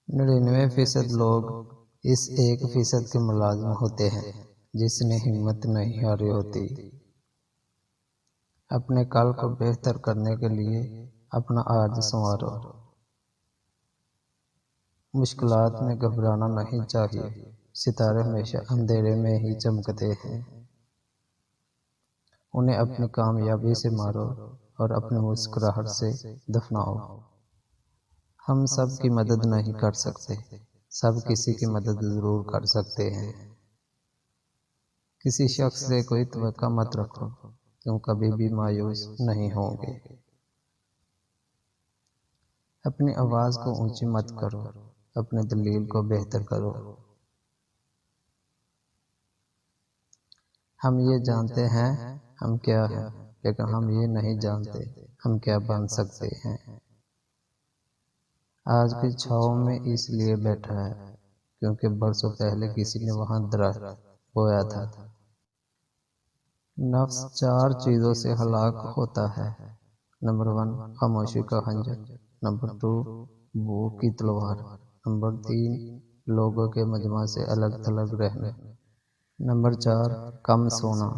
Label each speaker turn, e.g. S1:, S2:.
S1: 99% لوگ اس 1% کے ملازم ہوتے ہیں جس نے ہمت نہیں ہاری ہوتی۔ اپنے کل کو بہتر کرنے کے لیے اپنا آج سنوارو۔ مشکلات میں گھبرانا نہیں چاہیے، ستارے ہمیشہ اندھیرے میں ہی چمکتے ہیں۔ انہیں اپنی کامیابی سے مارو اور اپنی مسکراہٹ سے دفناؤ۔ ہم سب کی مدد نہیں کر سکتے، سب کسی کی مدد ضرور کر سکتے ہیں۔ کسی شخص سے کوئی توقع مت رکھو، تم کبھی بھی مایوس نہیں ہوں گے۔ اپنی آواز کو اونچی مت کرو، اپنے دلیل کو بہتر کرو۔ ہم یہ جانتے ہیں ہم کیا ہیں، لیکن ہم یہ نہیں جانتے ہم کیا بن سکتے ہیں۔ آج کی چھاؤں میں اس لیے بیٹھا ہے کیونکہ برسوں پہلے کسی نے وہاں درخت بویا تھا۔ نفس 4 چیزوں سے ہلاک ہوتا ہے۔ نمبر 1 خاموشی کا خنجر، نمبر 2 بھوک کی تلوار، نمبر 3 لوگوں کے مجمع سے الگ تھلگ رہنا، نمبر 4 کم سونا۔